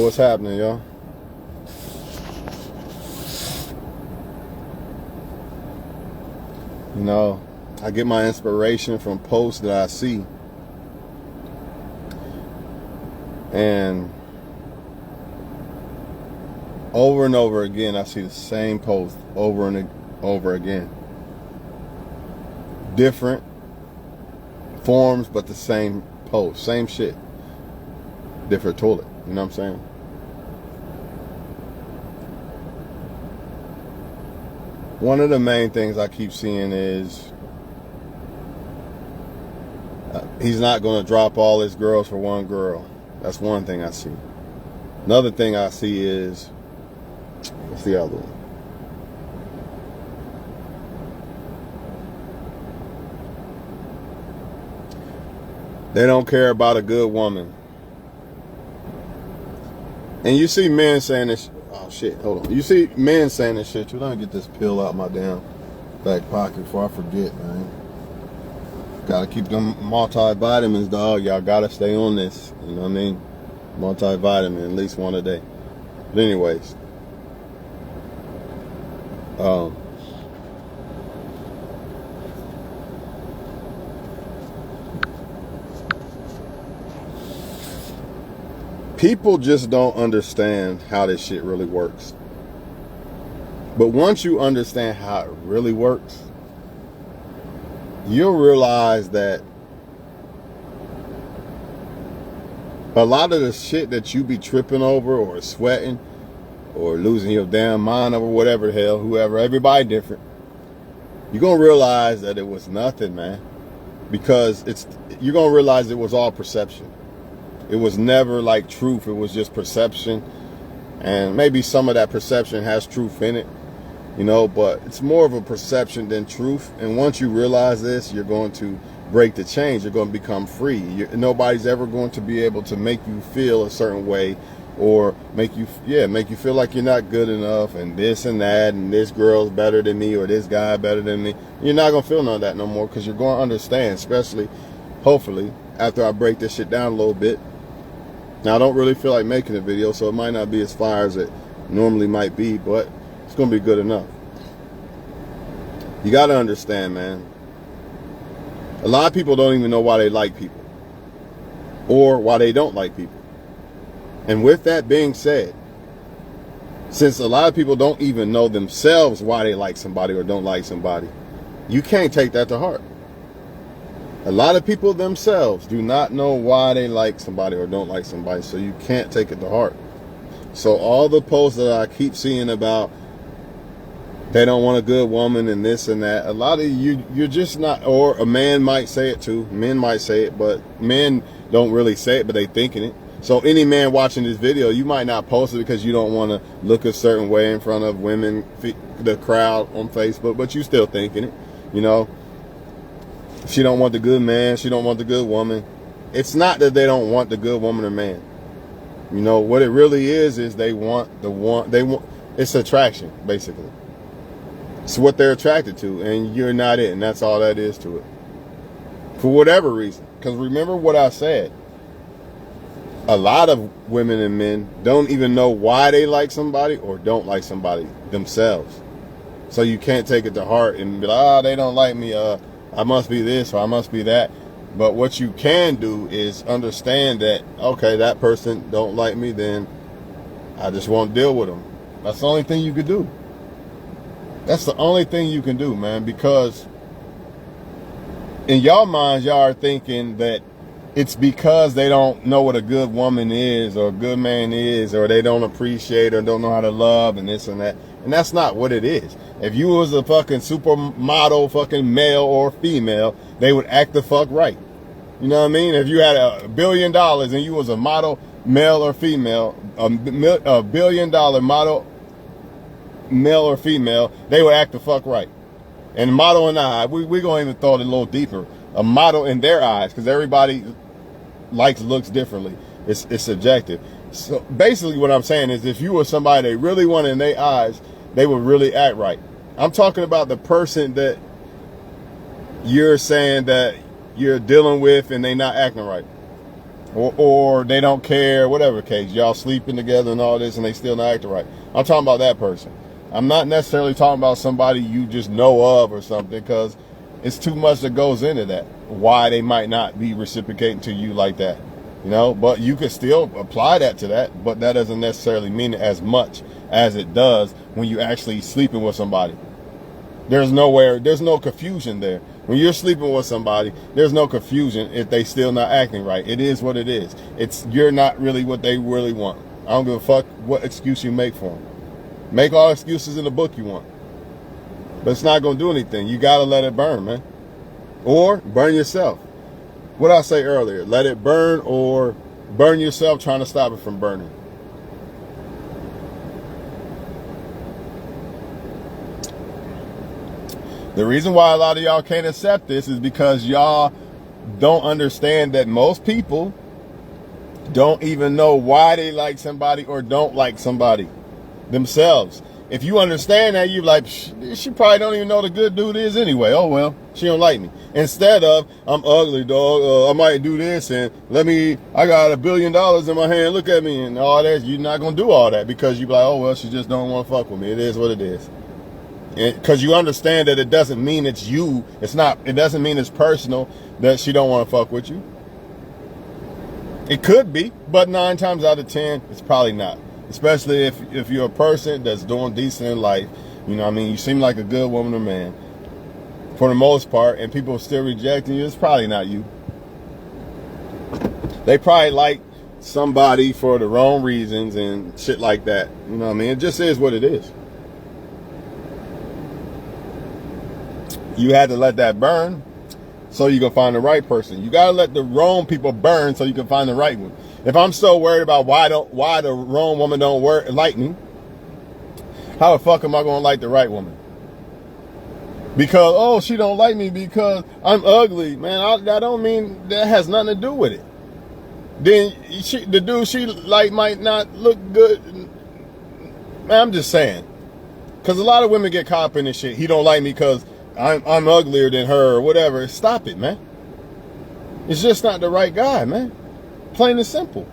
what's happening, y'all? You know, I get my inspiration from posts that I see. And over again, I see the same post over and over again. Different forms, but the same post, same shit. Different toilet, you know what I'm saying? One of the main things I keep seeing is he's not going to drop all his girls for one girl. That's one thing I see. Another thing I see is, what's the other one? They don't care about a good woman. And you see men saying this. Oh shit, hold on. You see men saying this shit too. Let me get this pill out my damn back pocket before I forget, man. Gotta keep them multivitamins, dog. Y'all gotta stay on this. You know what I mean? Multivitamin, at least one a day. But anyways. People just don't understand how this shit really works. But once you understand how it really works, you'll realize that a lot of the shit that you be tripping over or sweating or losing your damn mind over, whatever the hell, whoever, everybody different, you're going to realize that it was nothing, man. Because you're going to realize it was all perception. It was never like truth. It was just perception. And maybe some of that perception has truth in it, you know, but it's more of a perception than truth. And once you realize this, you're going to break the chains. You're going to become free. Nobody's ever going to be able to make you feel a certain way or make you feel like you're not good enough and this and that and this girl's better than me or this guy better than me. You're not going to feel none of that no more because you're going to understand, especially, hopefully, after I break this shit down a little bit. Now, I don't really feel like making a video, so it might not be as fire as it normally might be, but it's going to be good enough. You got to understand, man. A lot of people don't even know why they like people or why they don't like people. And with that being said, since a lot of people don't even know themselves why they like somebody or don't like somebody, you can't take that to heart. A lot of people themselves do not know why they like somebody or don't like somebody, so you can't take it to heart. So all the posts that I keep seeing about they don't want a good woman and this and that, a lot of you're just not, or a man might say it too. Men might say it, but men don't really say it, but they thinking it. So any man watching this video, you might not post it because you don't want to look a certain way in front of women, the crowd on Facebook, but you still thinking it, you know. She don't want the good man. She don't want the good woman. It's not that they don't want the good woman or man. You know, what it really is they want the one. It's attraction, basically. It's what they're attracted to, and you're not it, and that's all that is to it. For whatever reason. Because remember what I said. A lot of women and men don't even know why they like somebody or don't like somebody themselves. So you can't take it to heart and be like, they don't like me, I must be this or I must be that. But what you can do is understand that, okay, that person don't like me, then I just won't deal with them. That's the only thing you could do. That's the only thing you can do, man, because in y'all minds, y'all are thinking that it's because they don't know what a good woman is or a good man is, or they don't appreciate or don't know how to love and this and that. And that's not what it is. If you was a fucking supermodel, fucking male or female, they would act the fuck right. You know what I mean? If you had $1 billion and you was a model, male or female, $1 billion model, male or female, they would act the fuck right. And model in eye, we're going to even throw it a little deeper. A model in their eyes, because everybody looks differently. It's subjective. So basically what I'm saying is if you were somebody they really wanted in their eyes, they would really act right. I'm talking about the person that you're saying that you're dealing with and they not acting right. or they don't care, whatever the case. Y'all sleeping together and all this, and they still not acting right. I'm talking about that person. I'm not necessarily talking about somebody you just know of or something, because it's too much that goes into that. Why they might not be reciprocating to you like that, you know. But you could still apply that to that, but that doesn't necessarily mean it as much as it does when you actually sleeping with somebody. There's no confusion there. When you're sleeping with somebody, there's no confusion if they still not acting right. It is what it is. You're not really what they really want. I don't give a fuck what excuse you make for them. Make all excuses in the book you want. But it's not going to do anything. You got to let it burn, man. Or burn yourself. What I say earlier, let it burn, or burn yourself trying to stop it from burning. The reason why a lot of y'all can't accept this is because y'all don't understand that most people don't even know why they like somebody or don't like somebody themselves. If you understand that, you're like, she probably don't even know the good dude is anyway. Oh, well, she don't like me. Instead of, I'm ugly, dog. I might do this, and I got $1 billion in my hand. Look at me and all that. You're not going to do all that because you're like, oh, well, she just don't want to fuck with me. It is what it is. Because you understand that it doesn't mean it's you. It doesn't mean it's personal that she don't want to fuck with you. It could be, but 9 times out of 10, it's probably not. Especially if you're a person that's doing decent in life. You know what I mean? You seem like a good woman or man for the most part, and people are still rejecting you. It's probably not you. They probably like somebody for the wrong reasons and shit like that. You know what I mean? It just is what it is. You had to let that burn so you can find the right person. You got to let the wrong people burn so you can find the right one. If I'm so worried about why the wrong woman don't like me, how the fuck am I going to like the right woman? Because, oh, she don't like me because I'm ugly. Man, that don't mean that has nothing to do with it. Then the dude she like might not look good. Man, I'm just saying. Because a lot of women get caught up in this shit. He don't like me because I'm uglier than her or whatever. Stop it, man. It's just not the right guy, man. Plain and simple.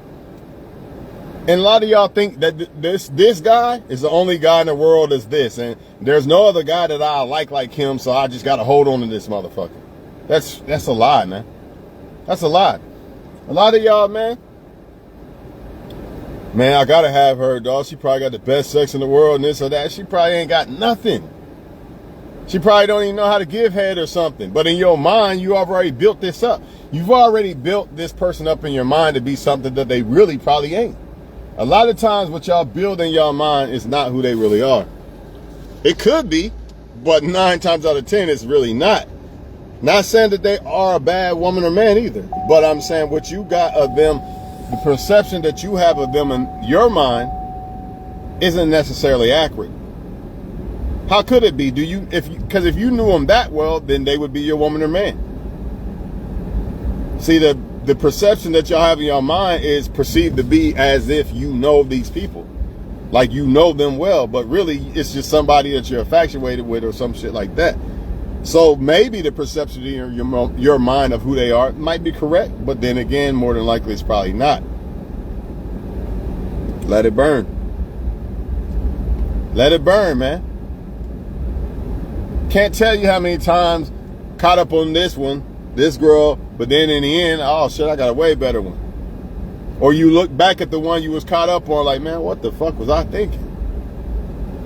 And a lot of y'all think that this guy is the only guy in the world that's this, and there's no other guy that I like him, so I just gotta hold on to this motherfucker. That's a lie, man. That's a lie. A lot of y'all, man, I gotta have her, dog. She probably got the best sex in the world and this or that. She probably ain't got nothing. She probably don't even know how to give head or something. But in your mind, you already built this up. You've already built this person up in your mind to be something that they really probably ain't. A lot of times what y'all build in your mind is not who they really are. It could be, but 9 times out of 10, it's really not. Not saying that they are a bad woman or man either. But I'm saying what you got of them, the perception that you have of them in your mind isn't necessarily accurate. How could it be? Because if you knew them that well, then they would be your woman or man. See, the perception that y'all have in your mind is perceived to be as if you know these people. Like you know them well, but really it's just somebody that you're infatuated with or some shit like that. So maybe the perception in your mind of who they are might be correct, but then again, more than likely it's probably not. Let it burn. Let it burn, man. Can't tell you how many times caught up on this girl, but then in the end, oh shit, I got a way better one. Or you look back at the one you was caught up on like, man, what the fuck was I thinking?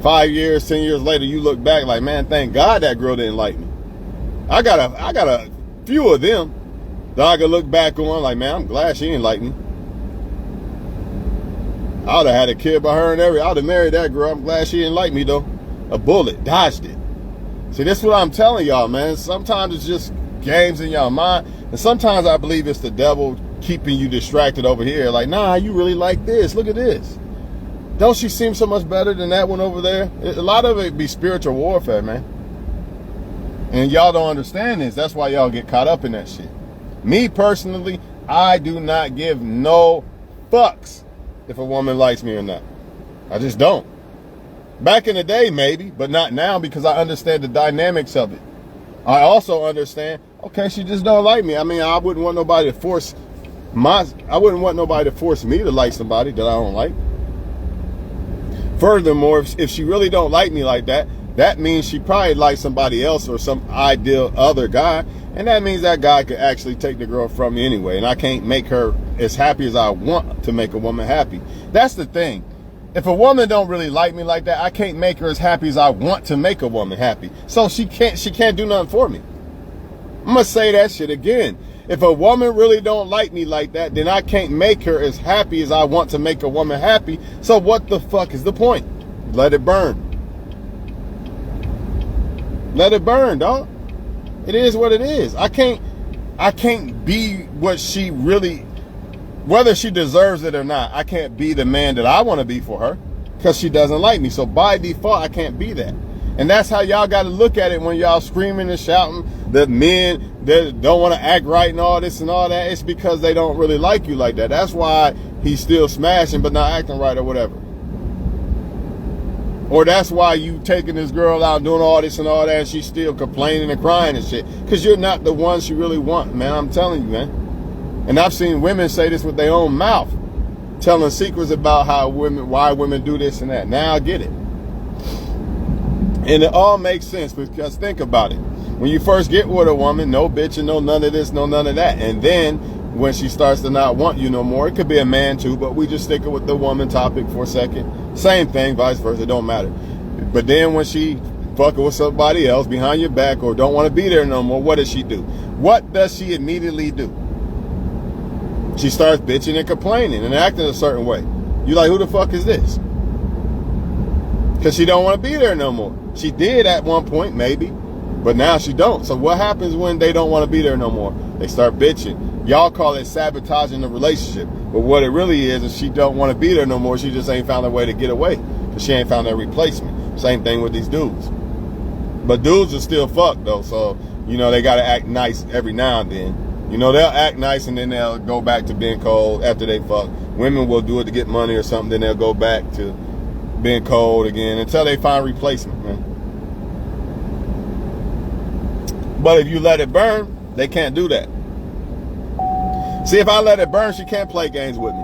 5 years, 10 years later, you look back like, man, thank God that girl didn't like me. I got a few of them that I could look back on like, man, I'm glad she didn't like me. I would have had a kid by her and everything. I would have married that girl. I'm glad she didn't like me though. A bullet, dodged it. See, that's what I'm telling y'all, man. Sometimes it's just games in y'all mind. And sometimes I believe it's the devil keeping you distracted over here. Like, nah, you really like this. Look at this. Don't she seem so much better than that one over there? A lot of it be spiritual warfare, man. And y'all don't understand this. That's why y'all get caught up in that shit. Me personally, I do not give no fucks if a woman likes me or not. I just don't. Back in the day, maybe, but not now because I understand the dynamics of it. I also understand, okay, she just don't like me. I mean, I wouldn't want nobody to force I wouldn't want nobody to force me to like somebody that I don't like. Furthermore, if she really don't like me like that, that means she probably likes somebody else or some ideal other guy. And that means that guy could actually take the girl from me anyway. And I can't make her as happy as I want to make a woman happy. That's the thing. If a woman don't really like me like that, I can't make her as happy as I want to make a woman happy. So she can't do nothing for me. I'm going to say that shit again. If a woman really don't like me like that, then I can't make her as happy as I want to make a woman happy. So what the fuck is the point? Let it burn. Let it burn, dog. It is what it is. I can't be what she really, whether she deserves it or not, I can't be the man that I want to be for her because she doesn't like me. So by default, I can't be that. And that's how y'all got to look at it when y'all screaming and shouting that men that don't want to act right and all this and all that. It's because they don't really like you like that. That's why he's still smashing but not acting right or whatever. Or that's why you taking this girl out doing all this and all that and she's still complaining and crying and shit. Because you're not the one she really wants, man. I'm telling you, man. And I've seen women say this with their own mouth, telling secrets about why women do this and that. Now I get it. And it all makes sense because think about it. When you first get with a woman, no bitching, no none of this, no none of that. And then when she starts to not want you no more, it could be a man too, but we just stick it with the woman topic for a second. Same thing, vice versa, it don't matter. But then when she fucking with somebody else behind your back or don't want to be there no more, what does she do? What does she immediately do? She starts bitching and complaining and acting a certain way. You like, who the fuck is this? Because she don't want to be there no more. She did at one point, maybe, but now she don't. So what happens when they don't want to be there no more? They start bitching. Y'all call it sabotaging the relationship. But what it really is she don't want to be there no more. She just ain't found a way to get away. Because she ain't found that replacement. Same thing with these dudes. But dudes are still fucked, though. So, you know, they got to act nice every now and then. You know, they'll act nice and then they'll go back to being cold after they fuck. Women will do it to get money or something. Then they'll go back to being cold again until they find replacement, man. But if you let it burn, they can't do that. See, if I let it burn, she can't play games with me.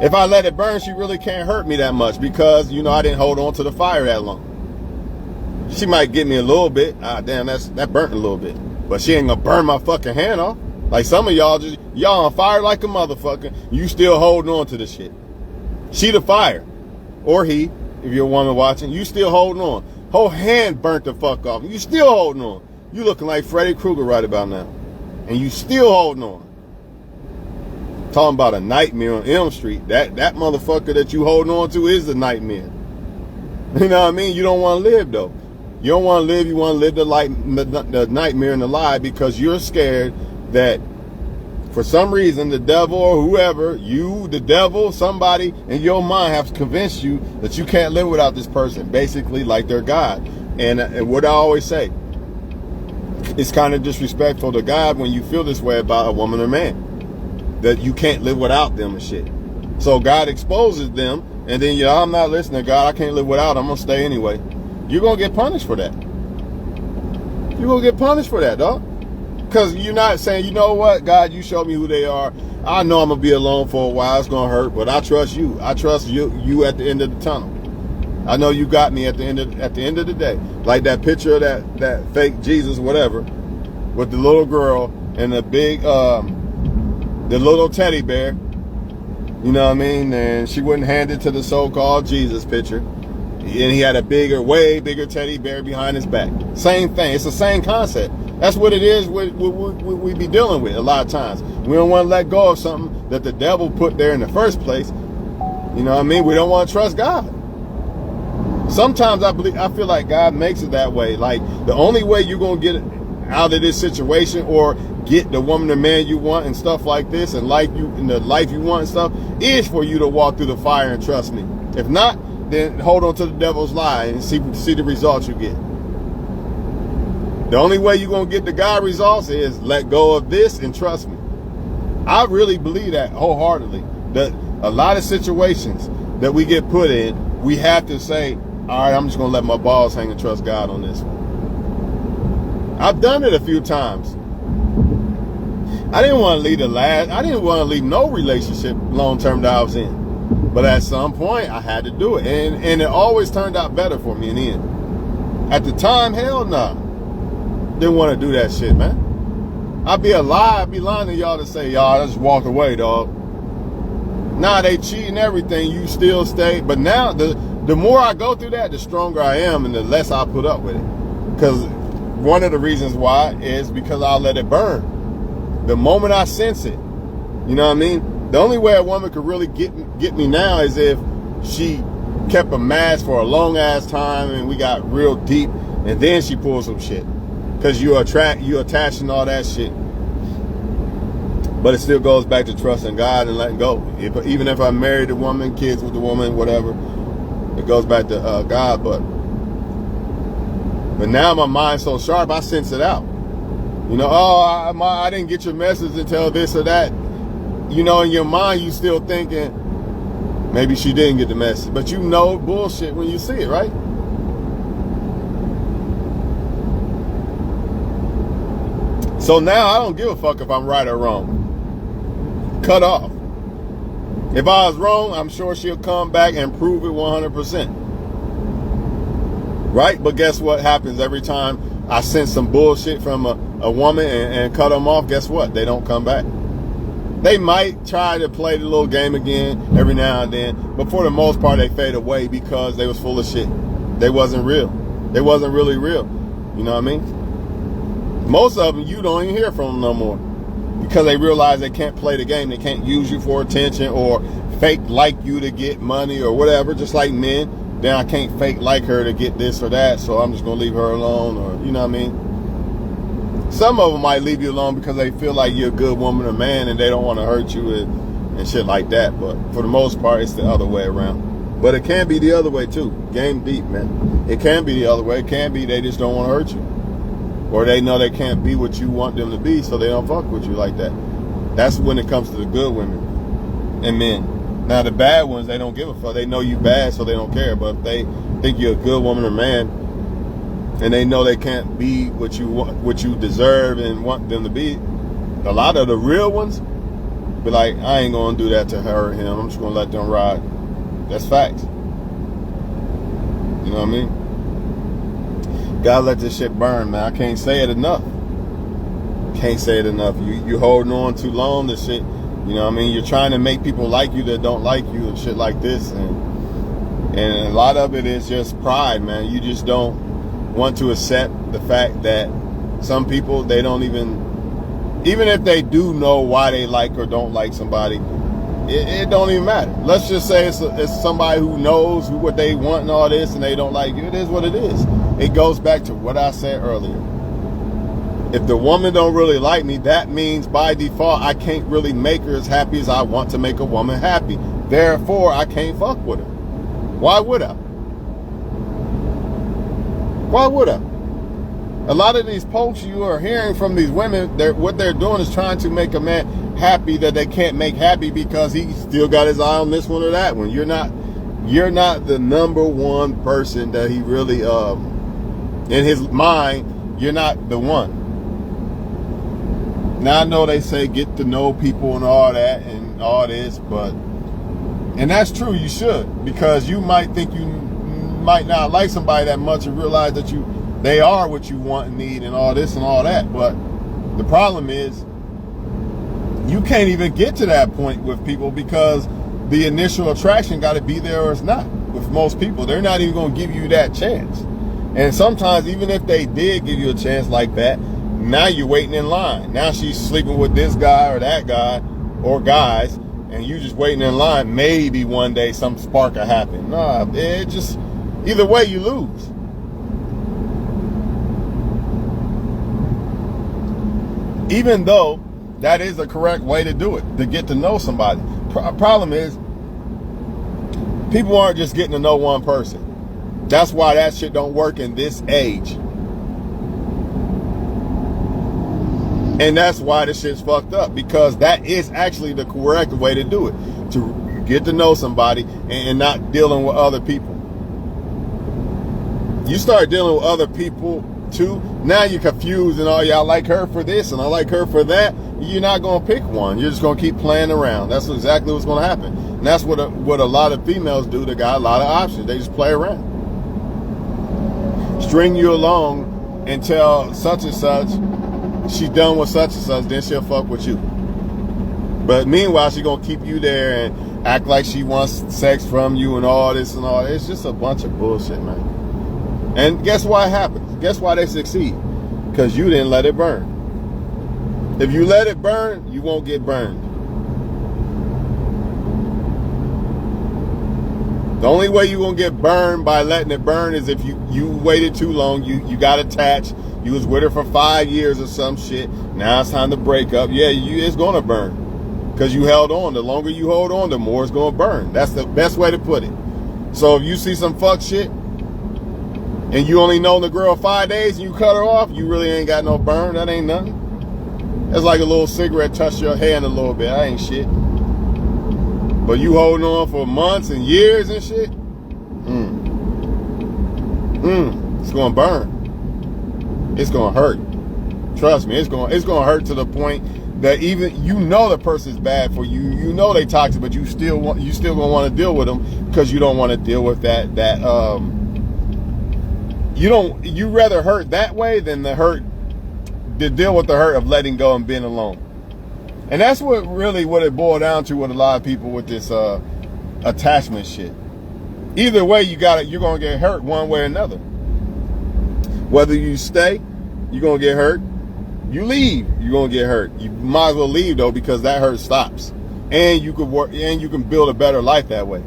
If I let it burn, she really can't hurt me that much because, you know, I didn't hold on to the fire that long. She might get me a little bit. Ah, damn, that burnt a little bit. But she ain't gonna burn my fucking hand off. Like some of y'all y'all on fire like a motherfucker. You still holding on to the shit. She the fire. Or he, if you're a woman watching, you still holding on. Whole hand burnt the fuck off. You still holding on. You looking like Freddy Krueger right about now. And you still holding on. Talking about a nightmare on Elm Street. That motherfucker that you holding on to is the nightmare. You know what I mean? You don't want to live though. You don't want to live. You want to live the nightmare and the lie because you're scared that for some reason the devil or whoever, you, the devil, somebody in your mind has convinced you that you can't live without this person. Basically like they're God. And what I always say, it's kind of disrespectful to God when you feel this way about a woman or man. That you can't live without them and shit. So God exposes them, and then I'm not listening, God, I can't live without them, I'm gonna stay anyway. You're gonna get punished for that. You're gonna get punished for that, dog. Because you're not saying, you know what, God, you show me who they are. I know I'm gonna be alone for a while, it's gonna hurt, but I trust you. I trust you at the end of the tunnel. I know you got me at the end of the day. Like that picture of that fake Jesus, whatever, with the little girl and the big the little teddy bear, you know what I mean? And she wouldn't hand it to the so-called Jesus picture. And he had a way bigger teddy bear behind his back. Same thing. It's the same concept. That's what it is we be dealing with a lot of times. We don't want to let go of something that the devil put there in the first place. You know what I mean? We don't want to trust God. Sometimes I feel like God makes it that way. Like the only way you're going to get out of this situation or get the woman or man you want and stuff like this and the life you want and stuff is for you to walk through the fire and trust me. If not, then hold on to the devil's lie and see the results you get. The only way you're going to get the God results is let go of this and trust me. I really believe that wholeheartedly. That a lot of situations that we get put in, we have to say, all right, I'm just going to let my balls hang and trust God on this one. I've done it a few times. I didn't want to leave I didn't want to leave no relationship long-term that I was in. But at some point, I had to do it. And it always turned out better for me in the end. At the time, hell nah. Didn't want to do that shit, man. I'd be lying to y'all to say, y'all, I just walked away, dog. Nah, they cheating everything. You still stay. But now, the more I go through that, the stronger I am and the less I put up with it. Because one of the reasons why is because I'll let it burn. The moment I sense it, you know what I mean? The only way a woman could really get me now is if she kept a mask for a long ass time and we got real deep, and then she pulls some shit. Because you attaching all that shit. But it still goes back to trusting God and letting go. Even if I married a woman, kids with the woman, whatever, it goes back to God. But now my mind's so sharp, I sense it out. You know, I didn't get your message until this or that. You know, in your mind, you still thinking, maybe she didn't get the message. But you know bullshit when you see it, right? So now I don't give a fuck if I'm right or wrong. Cut off. If I was wrong, I'm sure she'll come back and prove it 100%. Right? But guess what happens every time I sense some bullshit from a woman and cut them off? Guess what? They don't come back. They might try to play the little game again every now and then, but for the most part, they fade away because they was full of shit. They wasn't real. They wasn't really real. You know what I mean? Most of them, you don't even hear from them no more because they realize they can't play the game. They can't use you for attention or fake like you to get money or whatever, just like men. Then I can't fake like her to get this or that, so I'm just going to leave her alone, or, you know what I mean? Some of them might leave you alone because they feel like you're a good woman or man and they don't want to hurt you and shit like that. But for the most part, it's the other way around. But it can be the other way too. Game deep, man. It can be the other way. It can be they just don't want to hurt you. Or they know they can't be what you want them to be, so they don't fuck with you like that. That's when it comes to the good women and men. Now the bad ones, they don't give a fuck. They know you bad, so they don't care. But if they think you're a good woman or man, and they know they can't be what you want, what you deserve and want them to be, a lot of the real ones be like, I ain't gonna do that to her or him. I'm just gonna let them ride. That's facts. You know what I mean? Gotta let this shit burn, man. I can't say it enough. Can't say it enough. You holding on too long to shit. You know what I mean? You're trying to make people like you that don't like you and shit like this. And a lot of it is just pride, man. You just don't want to accept the fact that some people, they don't even if they do know why they like or don't like somebody, it don't even matter. Let's just say it's somebody who knows what they want and all this and they don't like you. It is what it is. It goes back to what I said earlier. If the woman don't really like me, that means by default, I can't really make her as happy as I want to make a woman happy. Therefore, I can't fuck with her. Why would I? Why would I? A lot of these posts you are hearing from these women, what they're doing is trying to make a man happy that they can't make happy because he still got his eye on this one or that one. You're not the number one person that he really, in his mind, you're not the one. Now I know they say get to know people and all that and all this, and that's true, you should, because you might think you might not like somebody that much and realize that they are what you want and need and all this and all that. But the problem is you can't even get to that point with people because the initial attraction got to be there or it's not. With most people, they're not even going to give you that chance. And sometimes even if they did give you a chance like that, now you're waiting in line. Now she's sleeping with this guy or that guy or guys, and you just waiting in line. Maybe one day some spark will happen. Nah, it just, either way you lose. Even though that is the correct way to do it, to get to know somebody. Problem is, people aren't just getting to know one person. That's why that shit don't work in this age. And that's why this shit's fucked up, because that is actually the correct way to do it, to get to know somebody and not dealing with other people. You start dealing with other people too, now you're confused and, oh yeah, I like her for this and I like her for that. you're not going to pick one. You're just going to keep playing around. That's exactly what's going to happen. And that's what a lot of females do. They got a lot of options. They just play around. String you along until such and such, she's done with such and such, then she'll fuck with you. But meanwhile, she's going to keep you there and act like she wants sex from you and all this and all that. It's just a bunch of bullshit, man. And guess what happens? Guess why they succeed? Because you didn't let it burn. If you let it burn, you won't get burned. The only way you're going to get burned by letting it burn is if you waited too long, you got attached, you was with her for 5 years or some shit, now it's time to break up. Yeah, it's going to burn because you held on. The longer you hold on, the more it's going to burn. That's the best way to put it. So if you see some fuck shit and you only known the girl 5 days and you cut her off, you really ain't got no burn. That ain't nothing. It's like a little cigarette touch your hand a little bit. That ain't shit. But you holding on for months and years and shit, it's gonna burn. It's gonna hurt. Trust me, it's gonna hurt to the point that even you know the person's bad for you. You know they toxic, but you still gonna want to deal with them because you don't want to deal with that. You rather hurt that way than to deal with the hurt of letting go and being alone. And that's what it boiled down to with a lot of people with this attachment shit. Either way, you're gonna get hurt one way or another. Whether you stay, you're gonna get hurt. You leave, you're gonna get hurt. You might as well leave though, because that hurt stops, and you can work, and you can build a better life that way.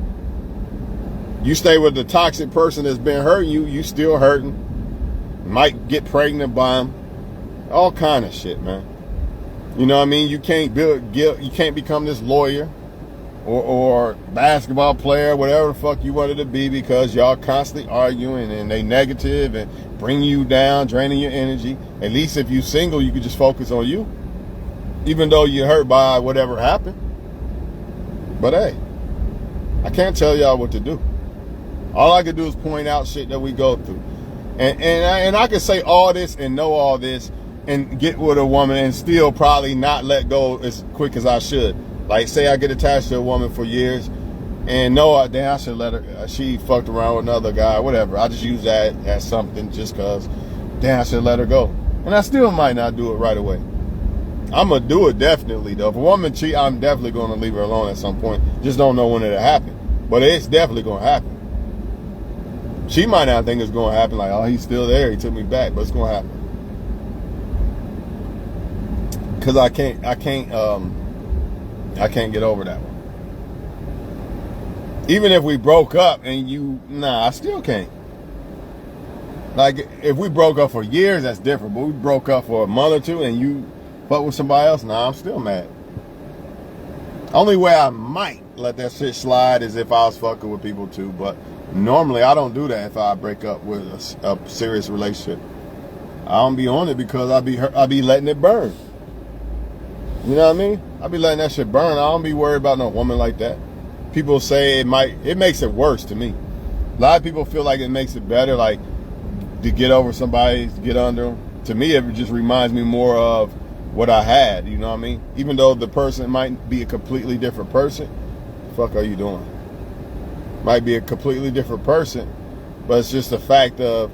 You stay with the toxic person that's been hurting you, you still hurting. You might get pregnant by them. All kind of shit, man. You know what I mean? You can't you can't become this lawyer or basketball player, whatever the fuck you wanted to be, because y'all constantly arguing and they negative and bringing you down, draining your energy. At least if you single, you can just focus on you, even though you're hurt by whatever happened. But hey, I can't tell y'all what to do. All I can do is point out shit that we go through. And I can say all this and know all this and get with a woman and still probably not let go as quick as I should. Like, say I get attached to a woman for years and I should let her, she fucked around with another guy, whatever. I just use that as something just because, I should let her go. And I still might not do it right away. I'm going to do it definitely, though. If a woman cheat, I'm definitely going to leave her alone at some point. Just don't know when it'll happen. But it's definitely going to happen. She might not think it's going to happen, like, oh, he's still there, he took me back, but it's going to happen. Because I can't get over that one. Even if we broke up and I still can't. Like, if we broke up for years, that's different. But we broke up for a month or two and you fuck with somebody else, I'm still mad. Only way I might let that shit slide is if I was fucking with people too. But normally I don't do that if I break up with a serious relationship. I don't be on it because I be letting it burn. You know what I mean? I be letting that shit burn. I don't be worried about no woman like that. People say it makes it worse to me. A lot of people feel like it makes it better, like to get over somebody, to get under them. To me, it just reminds me more of what I had, you know what I mean? Even though the person might be a completely different person, the fuck are you doing? Might be a completely different person, but it's just the fact of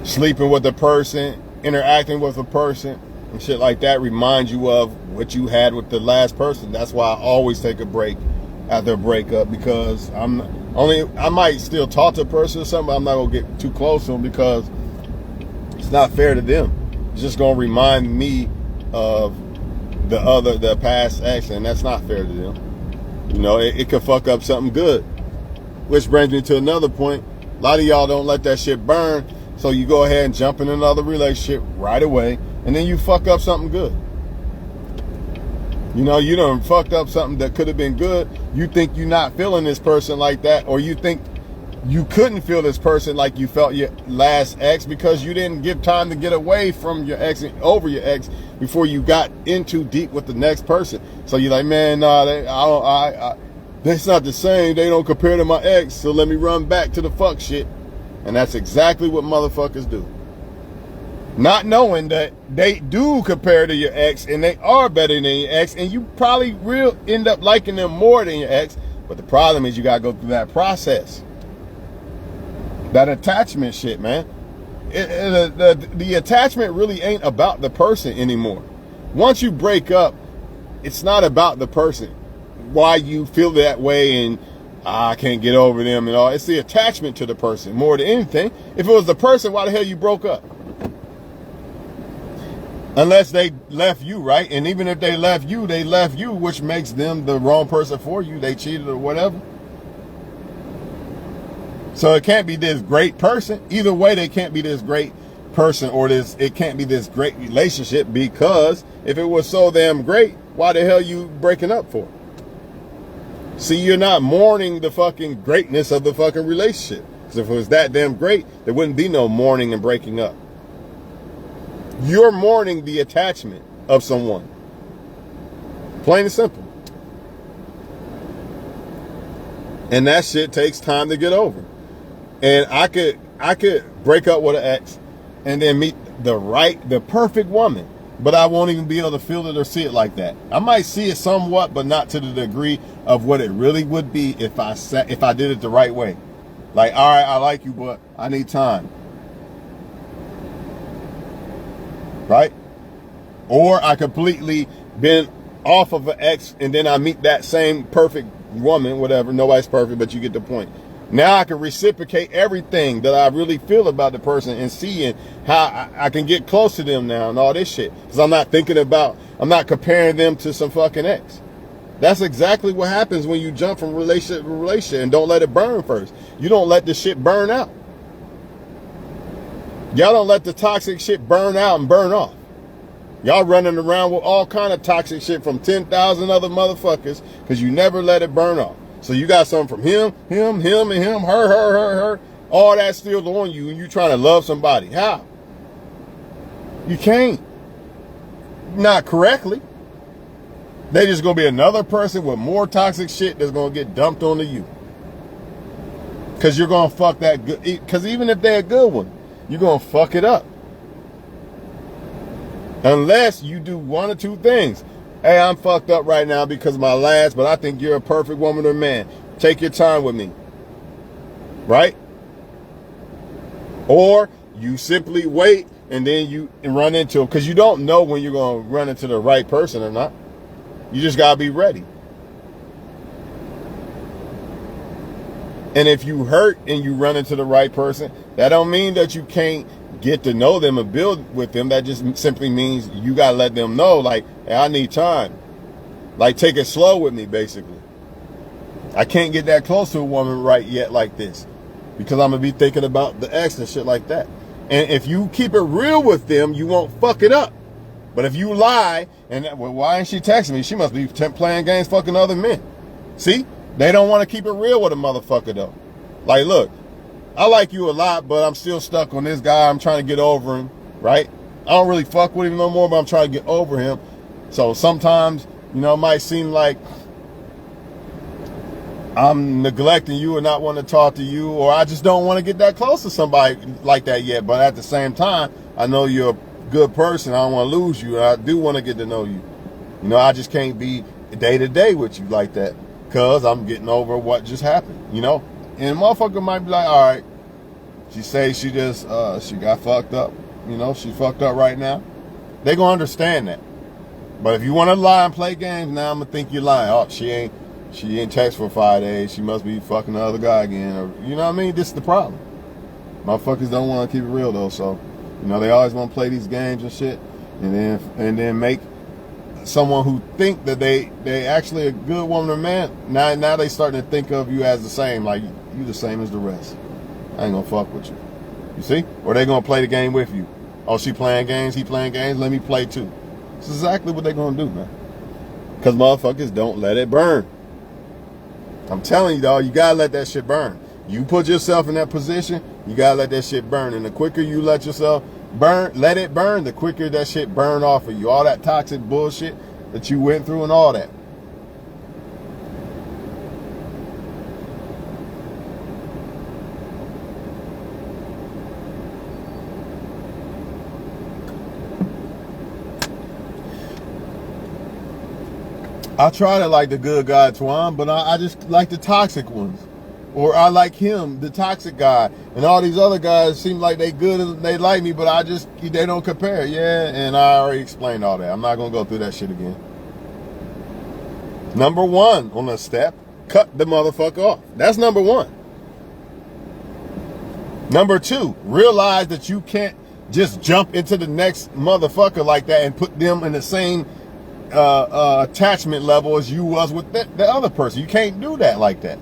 sleeping with the person, interacting with a person, and shit like that reminds you of what you had with the last person. That's why I always take a break after a breakup, because I might still talk to a person or something, but I'm not gonna get too close to them because it's not fair to them. It's just gonna remind me of the past action, and that's not fair to them. You know, it could fuck up something good. Which brings me to another point. A lot of y'all don't let that shit burn, so you go ahead and jump in another relationship right away, and then you fuck up something good. You know, you done fucked up something that could have been good. You think you're not feeling this person like that, or you think you couldn't feel this person like you felt your last ex because you didn't give time to get away from your ex and over your ex before you got in too deep with the next person. So you're like, man, nah, that's not the same. They don't compare to my ex, so let me run back to the fuck shit. And that's exactly what motherfuckers do. Not knowing that they do compare to your ex and they are better than your ex, and you probably will end up liking them more than your ex. But the problem is you gotta go through that process. That attachment shit, man. The attachment really ain't about the person anymore. Once you break up, it's not about the person. Why you feel that way and I can't get over them and all. It's the attachment to the person more than anything. If it was the person, why the hell you broke up? Unless they left you, right? And even if they left you, which makes them the wrong person for you. They cheated or whatever. So it can't be this great person. Either way, they can't be this great person, or it can't be this great relationship, because if it was so damn great, why the hell you breaking up for? See, you're not mourning the fucking greatness of the fucking relationship. Because if it was that damn great, there wouldn't be no mourning and breaking up. You're mourning the attachment of someone. Plain and simple. And that shit takes time to get over. And I could break up with an ex and then meet the perfect woman, but I won't even be able to feel it or see it like that. I might see it somewhat, but not to the degree of what it really would be if I did it the right way. Like, all right, I like you, but I need time. Right? Or I completely been off of an ex and then I meet that same perfect woman, whatever. Nobody's perfect, but you get the point. Now I can reciprocate everything that I really feel about the person and seeing how I can get close to them now and all this shit. Because I'm not comparing them to some fucking ex. That's exactly what happens when you jump from relationship to relationship and don't let it burn first. You don't let the shit burn out. Y'all don't let the toxic shit burn out and burn off. Y'all running around with all kind of toxic shit from 10,000 other motherfuckers because you never let it burn off. So you got something from him, and him, her. All that still on you, and you trying to love somebody. How? You can't. Not correctly. They just gonna be another person with more toxic shit that's gonna get dumped onto you. Cause you're gonna fuck that good. Cause even if they're a good one, you're gonna fuck it up. Unless you do one or two things. Hey, I'm fucked up right now because of my last, but I think you're a perfect woman or man. Take your time with me. Right? Or you simply wait and then you run into them, because you don't know when you're going to run into the right person or not. You just got to be ready. And if you hurt and you run into the right person, that don't mean that you can't get to know them and build with them. That just simply means you got to let them know, like, hey, I need time. Like, take it slow with me, basically. I can't get that close to a woman right yet like this, because I'm going to be thinking about the ex and shit like that. And if you keep it real with them, you won't fuck it up. But if you lie, and well, why ain't she texting me? She must be playing games fucking other men. See? They don't want to keep it real with a motherfucker, though. Like, look, I like you a lot, but I'm still stuck on this guy. I'm trying to get over him, right? I don't really fuck with him no more, but I'm trying to get over him. So sometimes, it might seem like I'm neglecting you or not want to talk to you, or I just don't want to get that close to somebody like that yet. But at the same time, I know you're a good person. I don't want to lose you. I do want to get to know you. I just can't be day to day with you like that, because I'm getting over what just happened, And motherfucker might be like, all right, she say she just, she got fucked up. She fucked up right now. They gonna understand that. But if you want to lie and play games, now I'm gonna think you're lying. Oh, she ain't text for 5 days. She must be fucking the other guy again. Or, you know what I mean? This is the problem. Motherfuckers don't want to keep it real though. So, they always want to play these games and shit, and then make someone who think that they actually a good woman or man. Now they starting to think of you as the same. Like, you the same as the rest. I ain't gonna fuck with you. You see? Or they gonna play the game with you. Oh, she playing games, he playing games, let me play too. That's exactly what they gonna do, man. Because motherfuckers don't let it burn. I'm telling you, dog, you gotta let that shit burn. You put yourself in that position, you gotta let that shit burn. And the quicker you let yourself let it burn, the quicker that shit burn off of you. All that toxic bullshit that you went through and all that. I try to like the good guy, Twan, but I just like the toxic ones. Or I like him, the toxic guy. And all these other guys seem like they good and they like me, but they don't compare. Yeah, and I already explained all that. I'm not going to go through that shit again. Number one on the step, cut the motherfucker off. That's number one. Number two, realize that you can't just jump into the next motherfucker like that and put them in the same attachment level as you was with the other person. You can't do that like that.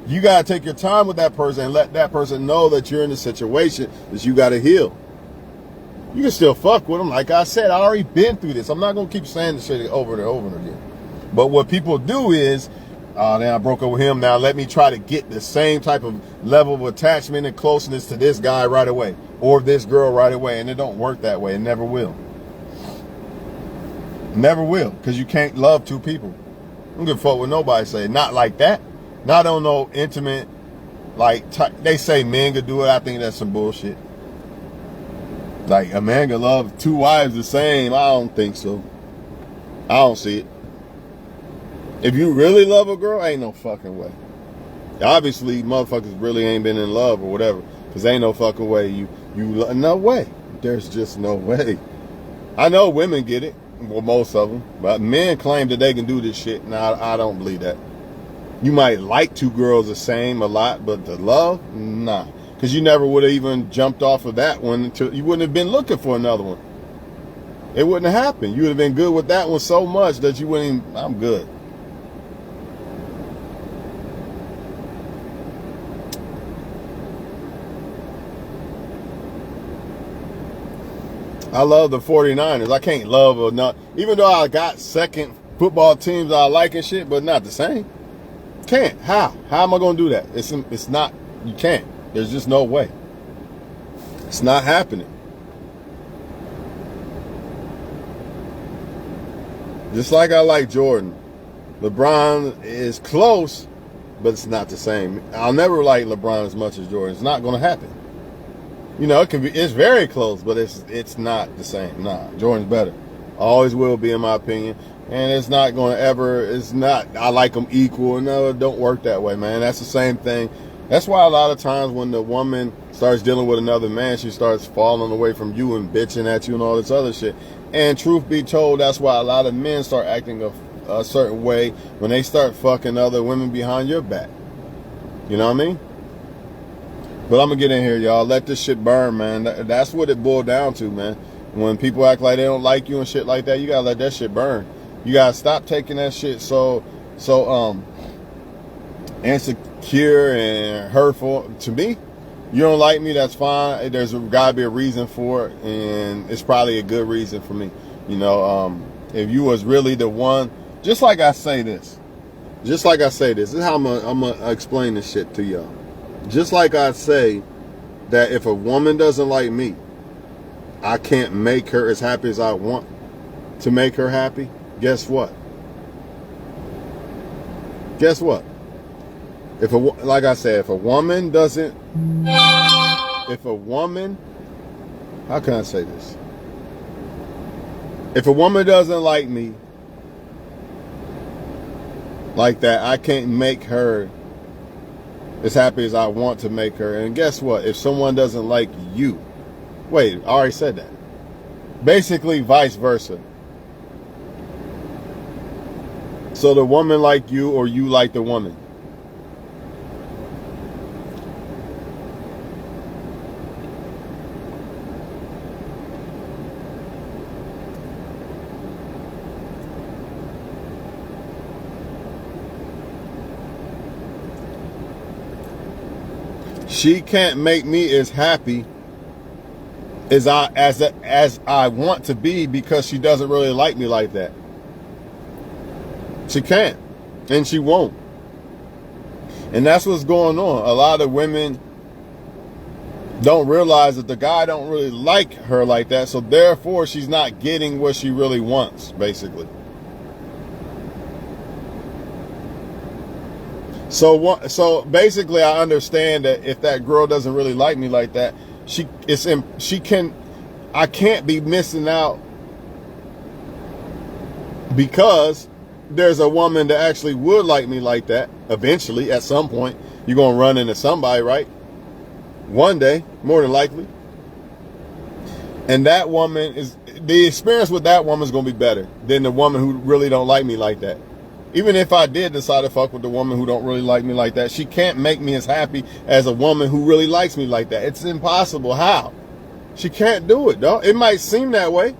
You got to take your time with that person and let that person know that you're in a situation that you got to heal. You can still fuck with them. Like I said, I already been through this. I'm not going to keep saying the shit over and over again. But what people do is, now I broke up with him. Now let me try to get the same type of level of attachment and closeness to this guy right away. Or this girl right away. And it don't work that way. It never will. Never will. Because you can't love two people. I don't give a fuck what nobody say. Not like that. Not on no intimate, like, they say men could do it. I think that's some bullshit. Like, a man could love two wives the same. I don't think so. I don't see it. If you really love a girl, ain't no fucking way. Obviously, motherfuckers really ain't been in love or whatever. Because ain't no fucking way no way. There's just no way. I know women get it. Well, most of them. But men claim that they can do this shit. And I don't believe that. You might like two girls the same a lot, but the love, nah. Because you never would have even jumped off of that one until you wouldn't have been looking for another one. It wouldn't have happened. You would have been good with that one so much that you wouldn't even, I'm good. I love the 49ers. I can't love or not. Even though I got second football teams I like and shit, but not the same. Can't. How am I going to do that? It's not. You can't. There's just no way. It's not happening. Just like I like Jordan. LeBron is close, but it's not the same. I'll never like LeBron as much as Jordan. It's not going to happen. You know, it's very close, but it's not the same. Nah, Jordan's better. Always will be, in my opinion. And it's not going to ever, I like them equal. No, it don't work that way, man. That's the same thing. That's why a lot of times when the woman starts dealing with another man, she starts falling away from you and bitching at you and all this other shit. And truth be told, that's why a lot of men start acting a certain way when they start fucking other women behind your back. You know what I mean? But I'm going to get in here, y'all. Let this shit burn, man. That's what it boiled down to, man. When people act like they don't like you and shit like that, you got to let that shit burn. You gotta stop taking that shit so insecure and hurtful. To me, you don't like me, that's fine. There's gotta be a reason for it, and it's probably a good reason for me. You know, if you was really the one, just like I say this is how I'm gonna explain this shit to y'all. Just like I say that if a woman doesn't like me, I can't make her as happy as I want to make her happy. Guess what? Like I said, if a woman, how can I say this? If a woman doesn't like me like that, I can't make her as happy as I want to make her. And guess what? If someone doesn't like you, wait, I already said that. Basically, vice versa. So the woman like you or you like the woman. She can't make me as happy as I want to be because she doesn't really like me like that. She can't, and she won't. And that's what's going on. A lot of women don't realize that the guy don't really like her like that, so therefore she's not getting what she really wants, basically. So basically, I understand that if that girl doesn't really like me like that, I can't be missing out because there's a woman that actually would like me like that, eventually, at some point, you're going to run into somebody, right? One day, more than likely. And that woman is, the experience with that woman is going to be better than the woman who really don't like me like that. Even if I did decide to fuck with the woman who don't really like me like that, she can't make me as happy as a woman who really likes me like that. It's impossible. How? She can't do it, though. It might seem that way.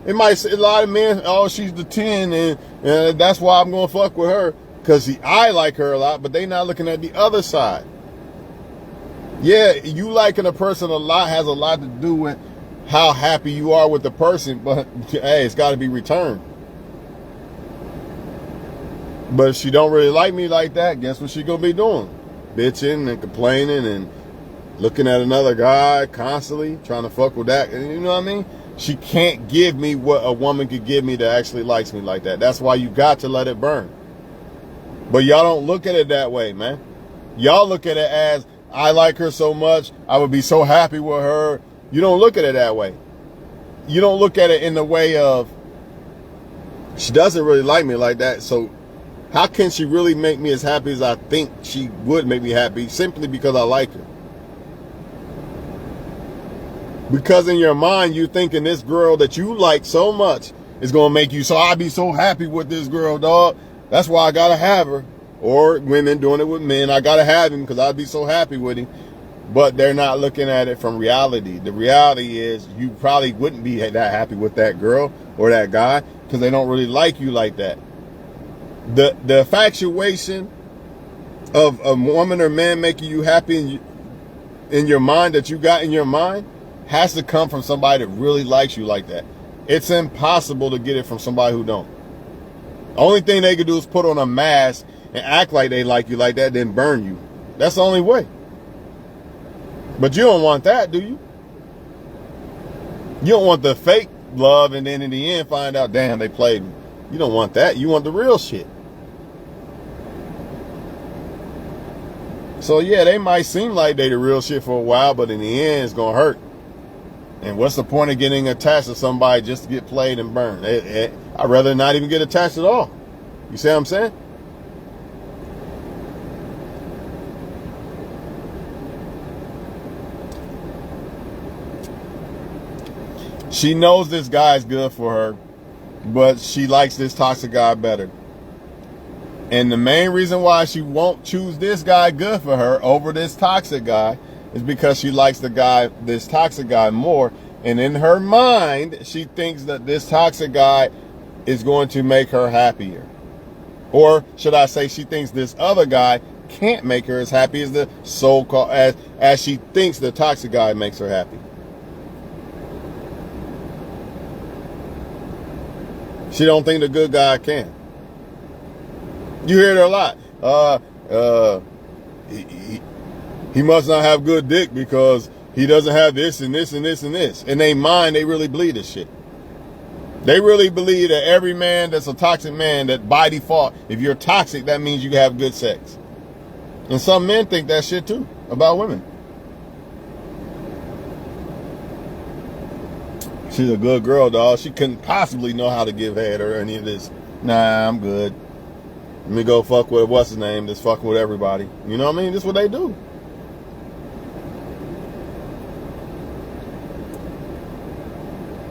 It might, a lot of men, oh, she's the 10, and that's why I'm going to fuck with her. Because I like her a lot, but they not looking at the other side. Yeah, you liking a person a lot has a lot to do with how happy you are with the person, but hey, it's got to be returned. But if she don't really like me like that, guess what she gonna be doing? Bitching and complaining and looking at another guy constantly, trying to fuck with that. You know what I mean? She can't give me what a woman could give me that actually likes me like that. That's why you got to let it burn. But y'all don't look at it that way, man. Y'all look at it as, I like her so much, I would be so happy with her. You don't look at it that way. You don't look at it in the way of, she doesn't really like me like that, so how can she really make me as happy as I think she would make me happy simply because I like her? Because in your mind, you're thinking this girl that you like so much is going to make you, so I'd be so happy with this girl, dog. That's why I got to have her. Or women doing it with men. I got to have him because I'd be so happy with him. But they're not looking at it from reality. The reality is you probably wouldn't be that happy with that girl or that guy because they don't really like you like that. The infatuation of a woman or man making you happy in your mind that you got in your mind has to come from somebody that really likes you like that. It's impossible to get it from somebody who don't. Only thing they could do is put on a mask and act like they like you like that, then burn you. That's the only way. But you don't want that, do you? You don't want the fake love and then in the end find out, damn, they played me. You don't want that. You want the real shit. So yeah, they might seem like they the real shit for a while, but in the end, it's gonna hurt. And what's the point of getting attached to somebody just to get played and burned? I'd rather not even get attached at all. You see what I'm saying? She knows this guy is good for her, but she likes this toxic guy better. And the main reason why she won't choose this guy good for her over this toxic guy is because she likes this toxic guy more. And in her mind, she thinks that this toxic guy is going to make her happier. Or should I say, she thinks this other guy can't make her as happy as the so-called, as she thinks the toxic guy makes her happy. She don't think the good guy can. You hear it a lot. He must not have good dick because he doesn't have this and this and this and this. In their mind, they really believe this shit. They really believe that every man that's a toxic man, that by default, if you're toxic, that means you have good sex. And some men think that shit too about women. She's a good girl, dog. She couldn't possibly know how to give head or any of this. Nah, I'm good. Let me go fuck with, what's his name, that's fucking with everybody. You know what I mean? That's what they do.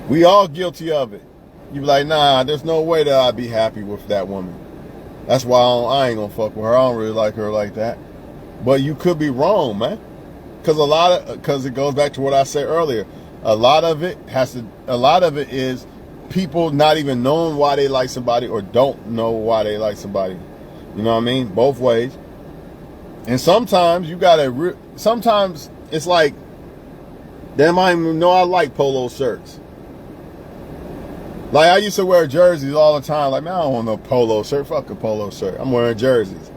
We all guilty of it. You be like, nah, there's no way that I'd be happy with that woman. That's why I ain't gonna fuck with her. I don't really like her like that. But you could be wrong, man. Because it goes back to what I said earlier. A lot of it is people not even knowing why they like somebody or don't know why they like somebody. You know what I mean? Both ways. And sometimes sometimes it's like, they might even know I like polo shirts. Like I used to wear jerseys all the time. Like, man, I don't want no polo shirt. Fuck a polo shirt. I'm wearing jerseys.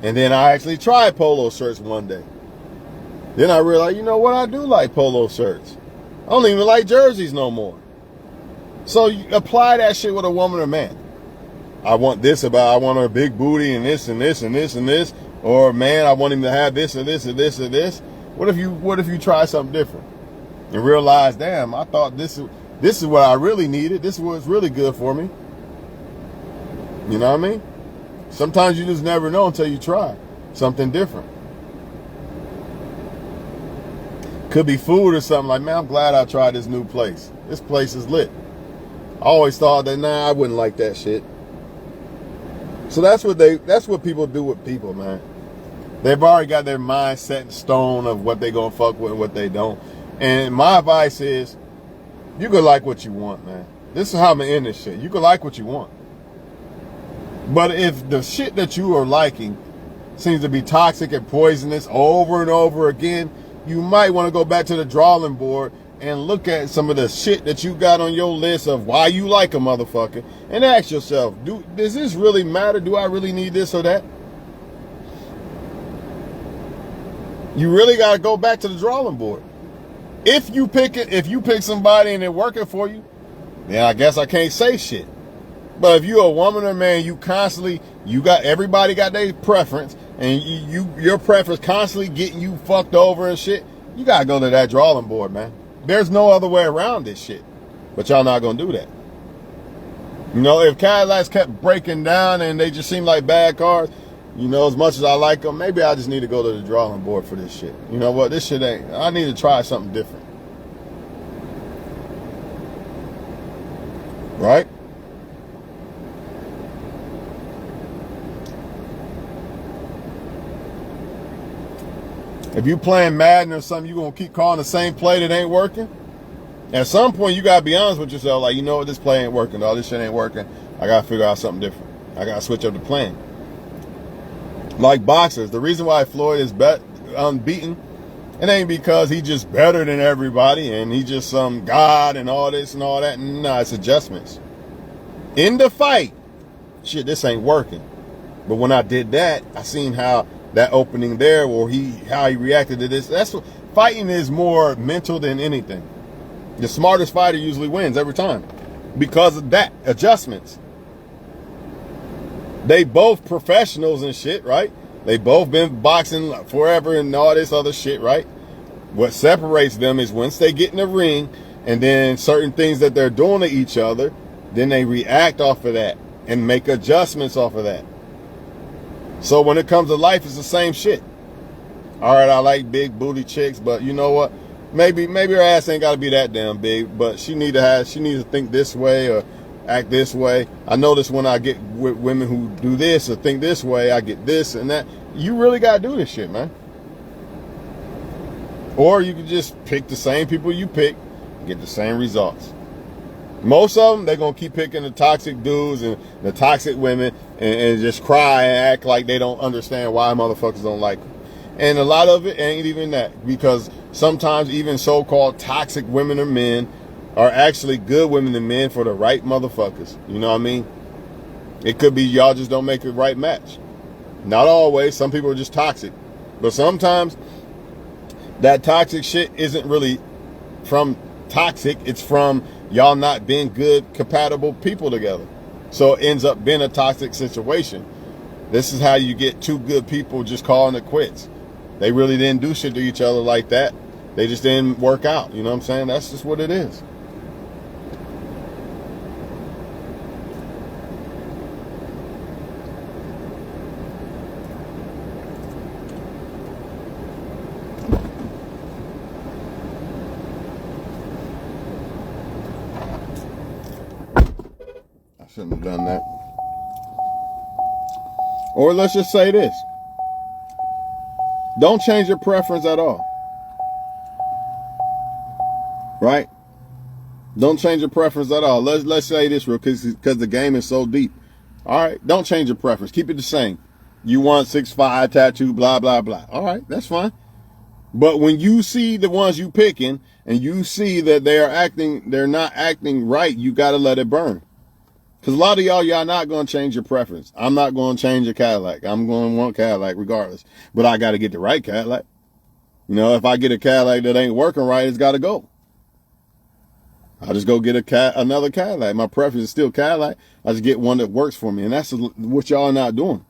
And then I actually tried polo shirts one day. Then I realized, you know what? I do like polo shirts. I don't even like jerseys no more. So you apply that shit with a woman or man. I want her big booty and this and this and this and this. Or man, I want him to have this and this and this and this. What if you try something different and realize, damn, I thought this is what I really needed. This is what's really good for me. You know what I mean? Sometimes you just never know until you try something different. Could be food or something like, man, I'm glad I tried this new place. This place is lit. I always thought that, nah, I wouldn't like that shit. So that's what people do with people, man. They've already got their mind set in stone of what they gonna fuck with and what they don't. And my advice is, you can like what you want, man. This is how I'm gonna end this shit. You can like what you want. But if the shit that you are liking seems to be toxic and poisonous over and over again, you might want to go back to the drawing board and look at some of the shit that you got on your list of why you like a motherfucker and ask yourself, does this really matter? Do I really need this or that? You really got to go back to the drawing board. If you pick somebody and they're working for you, then I guess I can't say shit. But if you're a woman or man, everybody got their preference, and your preference constantly getting you fucked over and shit, you gotta go to that drawing board, man. There's no other way around this shit. But y'all not gonna do that. You know, if Cadillacs kept breaking down and they just seem like bad cars, you know, as much as I like them, maybe I just need to go to the drawing board for this shit. You know what? This shit I need to try something different. Right? If you playing Madden or something, you gonna keep calling the same play that ain't working? At some point, you gotta be honest with yourself. Like, you know what, this play ain't working. All this shit ain't working. I gotta figure out something different. I gotta switch up the plan. Like boxers, the reason why Floyd is unbeaten, it ain't because he just better than everybody and he just some god and all this and all that. Nah, it's adjustments. In the fight, shit, this ain't working. But when I did that, I seen how that opening there, or how he reacted to this. That's what fighting is, more mental than anything. The smartest fighter usually wins every time because of that adjustments. They both professionals and shit, right? They both been boxing forever and all this other shit, right? What separates them is once they get in the ring and then certain things that they're doing to each other, then they react off of that and make adjustments off of that. So when it comes to life, it's the same shit. All right, I like big booty chicks, but you know what? Maybe her ass ain't got to be that damn big, but she needs to think this way or act this way. I notice when I get with women who do this or think this way, I get this and that. You really got to do this shit, man. Or you can just pick the same people you pick, get the same results. Most of them, they're going to keep picking the toxic dudes and the toxic women and just cry and act like they don't understand why motherfuckers don't like them. And a lot of it ain't even that, because sometimes even so-called toxic women or men are actually good women and men for the right motherfuckers. You know what I mean? It could be y'all just don't make the right match. Not always. Some people are just toxic. But sometimes that toxic shit isn't really from toxic. It's from y'all not being good, compatible people together. So it ends up being a toxic situation. This is how you get two good people just calling it quits. They really didn't do shit to each other like that. They just didn't work out. You know what I'm saying? That's just what it is. I shouldn't have done that. Or let's just say this. Don't change your preference at all. Right? Don't change your preference at all. Let's say this real quick, because the game is so deep. All right? Don't change your preference. Keep it the same. You want 6'5" tattoo, blah, blah, blah. All right, that's fine. But when you see the ones you picking and you see that they're not acting right, you got to let it burn. Because a lot of y'all not going to change your preference. I'm not going to change a Cadillac. I'm going to want Cadillac regardless. But I got to get the right Cadillac. You know, if I get a Cadillac that ain't working right, it's got to go. I'll just go get another Cadillac. My preference is still Cadillac. I just get one that works for me. And that's what y'all not doing.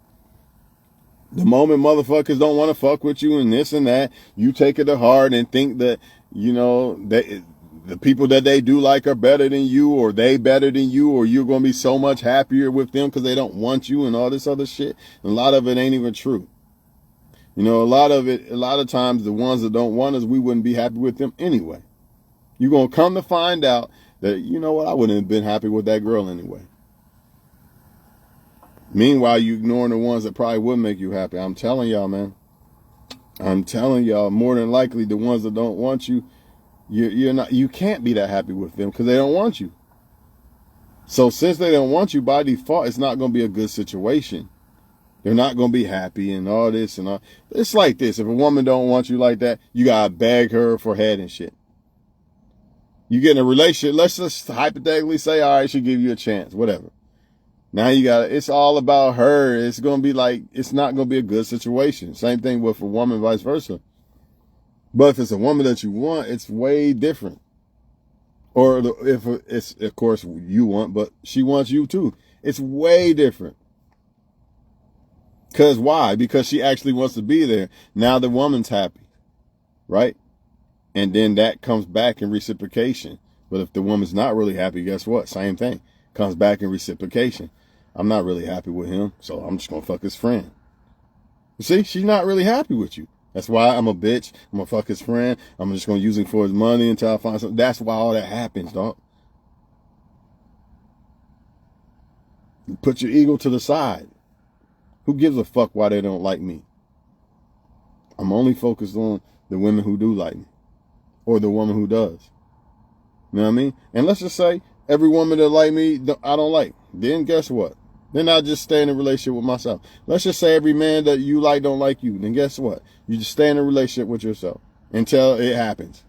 The moment motherfuckers don't want to fuck with you and this and that, you take it to heart and think that, you know, that the people that they do like are better than you, or they better than you, or you're going to be so much happier with them because they don't want you and all this other shit. And a lot of it ain't even true. You know, a lot of times the ones that don't want us, we wouldn't be happy with them anyway. You're going to come to find out that, you know what, I wouldn't have been happy with that girl anyway. Meanwhile, you ignoring the ones that probably would make you happy. I'm telling y'all, man. I'm telling y'all, more than likely, the ones that don't want you, you can't be that happy with them because they don't want you. So since they don't want you, by default, it's not going to be a good situation. They're not going to be happy and all this and all. It's like this. If a woman don't want you like that, you got to beg her for head and shit. You get in a relationship, let's just hypothetically say, all right, she'll give you a chance, whatever. Now it's all about her. It's going to be like, it's not going to be a good situation. Same thing with a woman, vice versa. But if it's a woman that you want, it's way different. Or if it's, of course, you want, but she wants you too. It's way different. Because why? Because she actually wants to be there. Now the woman's happy, right? And then that comes back in reciprocation. But if the woman's not really happy, guess what? Same thing. Comes back in reciprocation. I'm not really happy with him, so I'm just going to fuck his friend. You see, she's not really happy with you. That's why I'm a bitch. I'm going to fuck his friend. I'm just going to use him for his money until I find something. That's why all that happens, dog. You put your ego to the side. Who gives a fuck why they don't like me? I'm only focused on the women who do like me. Or the woman who does. You know what I mean? And let's just say every woman that like me, I don't like. Then guess what? Then I just stay in a relationship with myself. Let's just say every man that you like don't like you. Then guess what? You just stay in a relationship with yourself until it happens.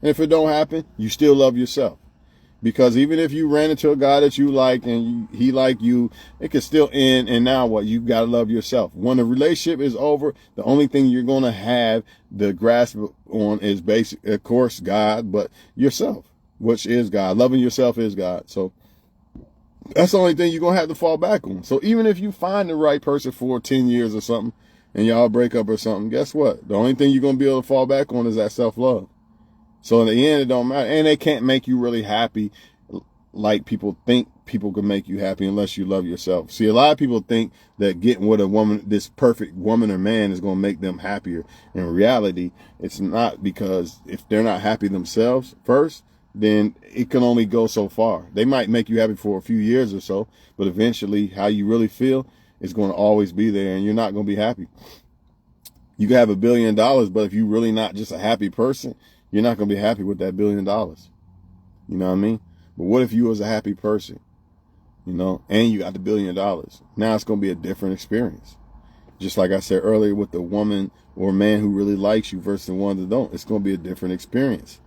And if it don't happen, you still love yourself. Because even if you ran into a guy that you like and he like you, it could still end. And now what? You got to love yourself. When the relationship is over, the only thing you're going to have the grasp on is basic, of course, God, but yourself, which is God. Loving yourself is God. So that's the only thing you're going to have to fall back on. So even if you find the right person for 10 years or something and y'all break up or something, guess what? The only thing you're going to be able to fall back on is that self-love. So in the end, it don't matter. And they can't make you really happy like people think people can make you happy unless you love yourself. See, a lot of people think that getting with a woman, this perfect woman or man, is going to make them happier. In reality, it's not, because if they're not happy themselves first, then it can only go so far. They might make you happy for a few years or so, but eventually how you really feel is going to always be there and you're not going to be happy. You can have $1 billion, but if you're really not just a happy person, you're not going to be happy with that $1 billion. You know what I mean? But what if you was a happy person, you know, and you got the $1 billion? Now it's going to be a different experience. Just like I said earlier with the woman or man who really likes you versus the one that don't. It's going to be a different experience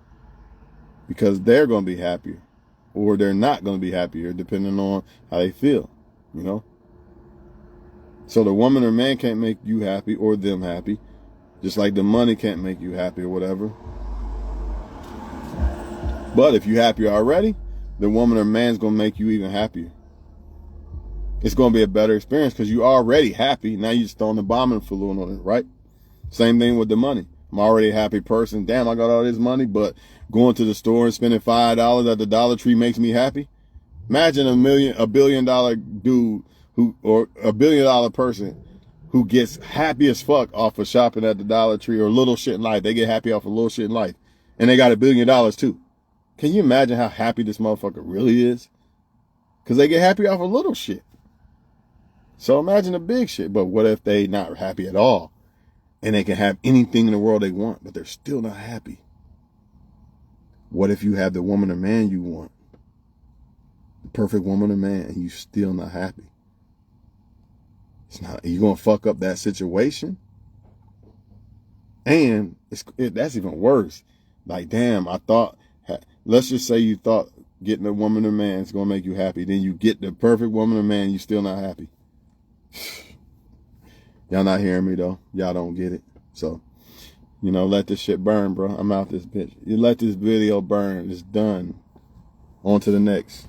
because they're going to be happier or they're not going to be happier depending on how they feel, you know? So the woman or man can't make you happy or them happy, just like the money can't make you happy or whatever. But if you're happy already, the woman or man's going to make you even happier. It's going to be a better experience because you're already happy. Now you're just throwing the bombing balloon on it, right? Same thing with the money. I'm already a happy person. Damn, I got all this money, but going to the store and spending $5 at the Dollar Tree makes me happy. Imagine a $1 billion dude or a $1 billion person who gets happy as fuck off of shopping at the Dollar Tree or little shit in life. They get happy off of little shit in life. And they got $1 billion too. Can you imagine how happy this motherfucker really is? Because they get happy off of little shit. So imagine the big shit. But what if they not happy at all? And they can have anything in the world they want, but they're still not happy. What if you have the woman or man you want? The perfect woman or man, and you still not happy? It's not. You're going to fuck up that situation? And that's even worse. Like, damn, I thought... Let's just say you thought getting a woman or man is going to make you happy. Then you get the perfect woman or man, you still not happy. Y'all not hearing me, though. Y'all don't get it. So, you know, let this shit burn, bro. I'm out this bitch. You let this video burn. It's done. On to the next.